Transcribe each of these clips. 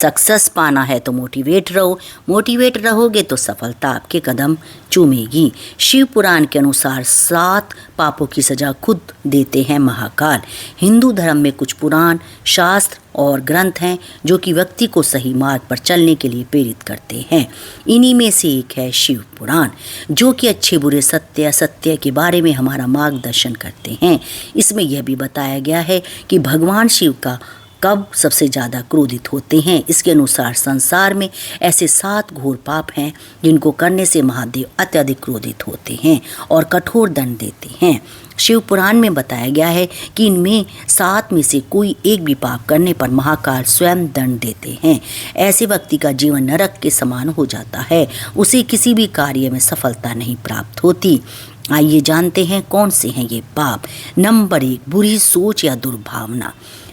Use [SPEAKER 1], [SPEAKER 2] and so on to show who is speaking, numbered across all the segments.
[SPEAKER 1] Success पाना है तो मोटिवेट रहो, मोटिवेट रहोगे तो सफलता आपके कदम चूमेगी। शिव पुराण के अनुसार 7 पापों की सजा खुद देते हैं महाकाल। हिंदू धर्म में कुछ पुराण, शास्त्र और ग्रंथ हैं जो कि व्यक्ति को सही मार्ग पर चलने के लिए प्रेरित करते हैं। इन्हीं में से एक है शिव पुराण, जो कि अच्छे बुरे सत्य असत्य के बारे में हमारा मार्गदर्शन करते हैं। इसमें यह भी बताया गया है कि भगवान शिव का कब सबसे ज़्यादा क्रोधित होते हैं। इसके अनुसार संसार में ऐसे 7 घोर पाप हैं जिनको करने से महादेव अत्यधिक क्रोधित होते हैं और कठोर दंड देते हैं। शिव पुराण में बताया गया है कि इनमें 7 में से कोई एक भी पाप करने पर महाकाल स्वयं दंड देते हैं। ऐसे व्यक्ति का जीवन नरक के समान हो जाता है, उसे किसी भी कार्य में सफलता नहीं प्राप्त होती। आइए जानते हैं कौन से हैं ये पाप। नंबर 1, बुरी सोच या दुर्भावना।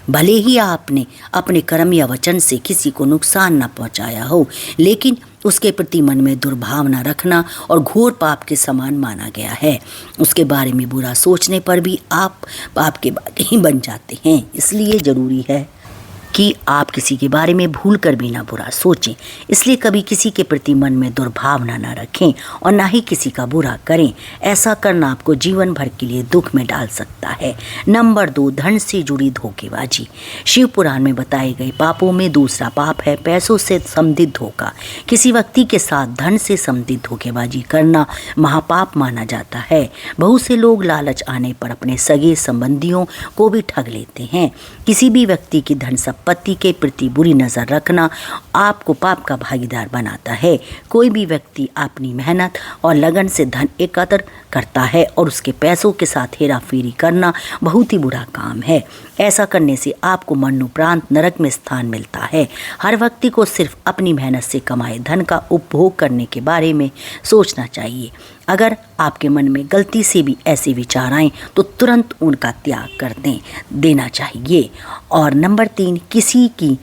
[SPEAKER 1] भले ही आपने अपने कर्म या वचन से किसी को नुकसान न पहुंचाया हो, लेकिन उसके प्रति मन में दुर्भावना रखना और घोर पाप के समान माना गया है। उसके बारे में बुरा सोचने पर भी आप पाप के भागी बन जाते हैं। इसलिए ज़रूरी है कि आप किसी के बारे में भूल कर भी ना बुरा सोचें। इसलिए कभी किसी के प्रति मन में दुर्भावना ना रखें और ना ही किसी का बुरा करें। ऐसा करना आपको जीवन भर के लिए दुख में डाल सकता है। नंबर 2, धन से जुड़ी धोखेबाजी। शिव पुराण में बताए गए पापों में दूसरा पाप है पैसों से संबंधित धोखा। किसी व्यक्ति के साथ धन से संबंधित धोखेबाजी करना महापाप माना जाता है। बहुत से लोग लालच आने पर अपने सगे संबंधियों को भी ठग लेते हैं। किसी भी व्यक्ति की धन संपत्ति के प्रति बुरी नज़र रखना आपको पाप का भागीदार बनाता है। कोई भी व्यक्ति अपनी मेहनत और लगन से धन एकत्र करता है और उसके पैसों के साथ हेरा फेरी करना बहुत ही बुरा काम है। ऐसा करने से आपको मरणोपरांत नरक में स्थान मिलता है। हर व्यक्ति को सिर्फ अपनी मेहनत से कमाए धन का उपभोग करने के बारे में सोचना चाहिए। अगर आपके मन में गलती से भी ऐसे विचार आएं तो तुरंत उनका त्याग कर देना चाहिए। और नंबर 3, किसी की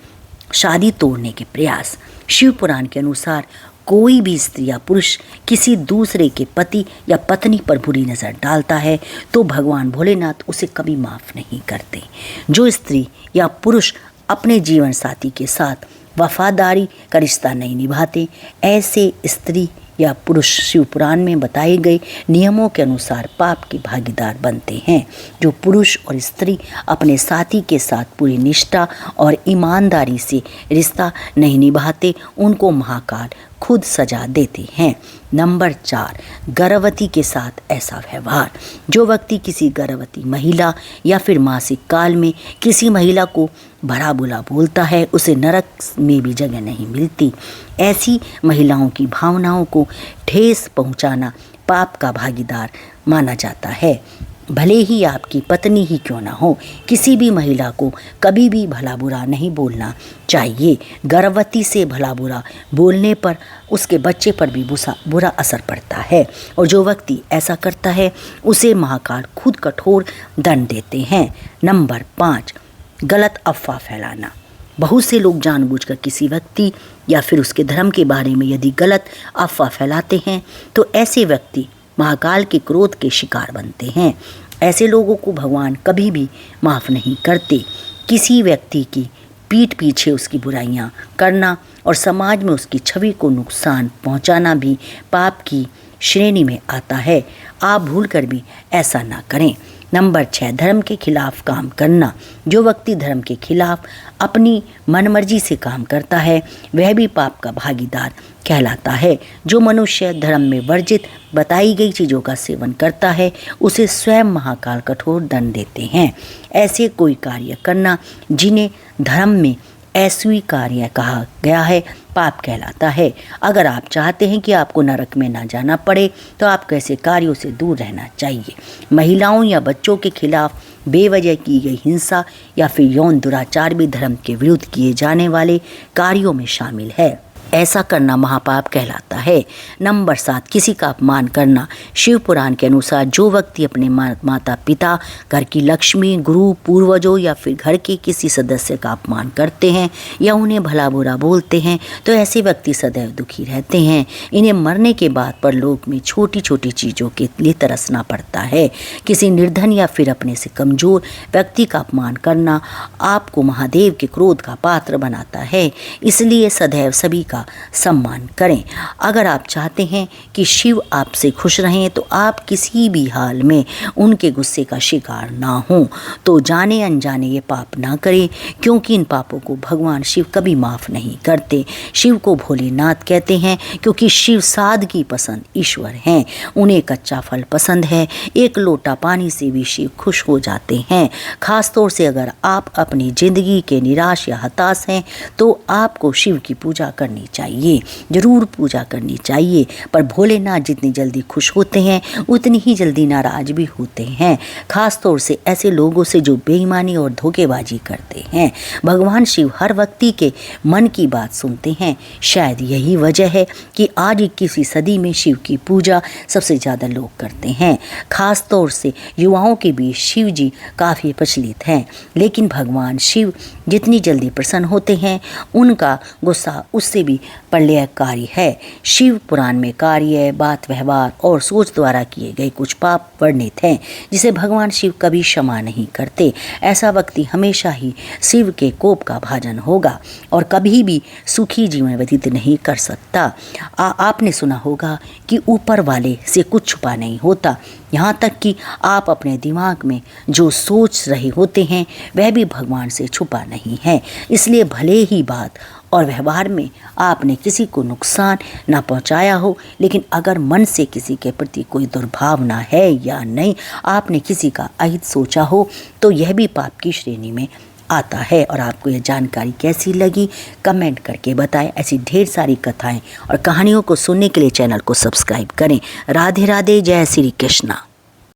[SPEAKER 1] शादी तोड़ने के प्रयास। शिव पुराण के अनुसार कोई भी स्त्री या पुरुष किसी दूसरे के पति या पत्नी पर बुरी नज़र डालता है तो भगवान भोलेनाथ उसे कभी माफ़ नहीं करते। जो स्त्री या पुरुष अपने जीवन साथी के साथ वफादारी का रिश्ता नहीं निभाते, ऐसे स्त्री या पुरुष शिव पुराण में बताए गए नियमों के अनुसार पाप के भागीदार बनते हैं। जो पुरुष और स्त्री अपने साथी के साथ पूरी निष्ठा और ईमानदारी से रिश्ता नहीं निभाते, उनको महाकाल खुद सजा देते हैं। नंबर 4, गर्भवती के साथ ऐसा व्यवहार। जो व्यक्ति किसी गर्भवती महिला या फिर मासिक काल में किसी महिला को भला बुरा बोलता है, उसे नरक में भी जगह नहीं मिलती। ऐसी महिलाओं की भावनाओं को ठेस पहुंचाना पाप का भागीदार माना जाता है। भले ही आपकी पत्नी ही क्यों ना हो, किसी भी महिला को कभी भी भला बुरा नहीं बोलना चाहिए। गर्भवती से भला बुरा बोलने पर उसके बच्चे पर भी बुरा असर पड़ता है और जो व्यक्ति ऐसा करता है उसे महाकाल खुद कठोर दंड देते हैं। नंबर 5, गलत अफवाह फैलाना। बहुत से लोग जानबूझकर किसी व्यक्ति या फिर उसके धर्म के बारे में यदि गलत अफवाह फैलाते हैं तो ऐसे व्यक्ति महाकाल के क्रोध के शिकार बनते हैं। ऐसे लोगों को भगवान कभी भी माफ़ नहीं करते। किसी व्यक्ति की पीठ पीछे उसकी बुराइयां करना और समाज में उसकी छवि को नुकसान पहुंचाना भी पाप की श्रेणी में आता है। आप भूलकर भी ऐसा ना करें। नंबर 6, धर्म के खिलाफ काम करना। जो व्यक्ति धर्म के खिलाफ अपनी मनमर्जी से काम करता है वह भी पाप का भागीदार कहलाता है। जो मनुष्य धर्म में वर्जित बताई गई चीज़ों का सेवन करता है उसे स्वयं महाकाल कठोर दंड देते हैं। ऐसे कोई कार्य करना जिन्हें धर्म में अस्वीकार्य कहा गया है पाप कहलाता है। अगर आप चाहते हैं कि आपको नरक में ना जाना पड़े तो आपको ऐसे कार्यों से दूर रहना चाहिए। महिलाओं या बच्चों के खिलाफ बेवजह की गई हिंसा या फिर यौन दुराचार भी धर्म के विरुद्ध किए जाने वाले कार्यों में शामिल है। ऐसा करना महापाप कहलाता है। नंबर 7, किसी का अपमान करना। शिव पुराण के अनुसार जो व्यक्ति अपने माता पिता, घर की लक्ष्मी, गुरु, पूर्वजों या फिर घर के किसी सदस्य का अपमान करते हैं या उन्हें भला बुरा बोलते हैं तो ऐसे व्यक्ति सदैव दुखी रहते हैं। इन्हें मरने के बाद परलोक में छोटी छोटी चीज़ों के लिए तरसना पड़ता है। किसी निर्धन या फिर अपने से कमज़ोर व्यक्ति का अपमान करना आपको महादेव के क्रोध का पात्र बनाता है। इसलिए सदैव सभी का सम्मान करें। अगर आप चाहते हैं कि शिव आपसे खुश रहें तो आप किसी भी हाल में उनके गुस्से का शिकार ना हो। तो जाने अनजाने ये पाप ना करें, क्योंकि इन पापों को भगवान शिव कभी माफ़ नहीं करते। शिव को भोलेनाथ कहते हैं क्योंकि शिव सादगी पसंद ईश्वर हैं। उन्हें कच्चा फल पसंद है। एक लोटा पानी से भी शिव खुश हो जाते हैं। खास तौर से अगर आप अपनी ज़िंदगी के निराश या हताश हैं तो आपको शिव की पूजा करनी चाहिए, जरूर पूजा करनी चाहिए। पर भोलेनाथ जितनी जल्दी खुश होते हैं उतनी ही जल्दी नाराज भी होते हैं, खास तौर से ऐसे लोगों से जो बेईमानी और धोखेबाजी करते हैं। भगवान शिव हर व्यक्ति के मन की बात सुनते हैं। शायद यही वजह है कि आज 21वीं सदी में शिव की पूजा सबसे ज़्यादा लोग करते हैं। खास तौर से युवाओं के बीच शिव जी काफ़ी प्रचलित हैं। लेकिन भगवान शिव जितनी जल्दी प्रसन्न होते हैं उनका गुस्सा उससे भी प्रलयकारी है। शिव पुराण में कार्य, बात, व्यवहार और सोच द्वारा किए गए कुछ पाप वर्णित हैं जिसे भगवान शिव कभी क्षमा नहीं करते। ऐसा व्यक्ति हमेशा ही शिव के कोप का भाजन होगा और कभी भी सुखी जीवन व्यतीत नहीं कर सकता। आपने सुना होगा कि ऊपर वाले से कुछ छुपा नहीं होता। यहाँ तक कि आप अपने दिमाग में जो सोच रहे होते हैं वह भी भगवान से छुपा नहीं है। इसलिए भले ही बात और व्यवहार में आपने किसी को नुकसान ना पहुंचाया हो, लेकिन अगर मन से किसी के प्रति कोई दुर्भावना है या नहीं, आपने किसी का अहित सोचा हो तो यह भी पाप की श्रेणी में आता है। और आपको यह जानकारी कैसी लगी कमेंट करके बताएं। ऐसी ढेर सारी कथाएं और कहानियों को सुनने के लिए चैनल को सब्सक्राइब करें। राधे राधे, जय श्री कृष्णा।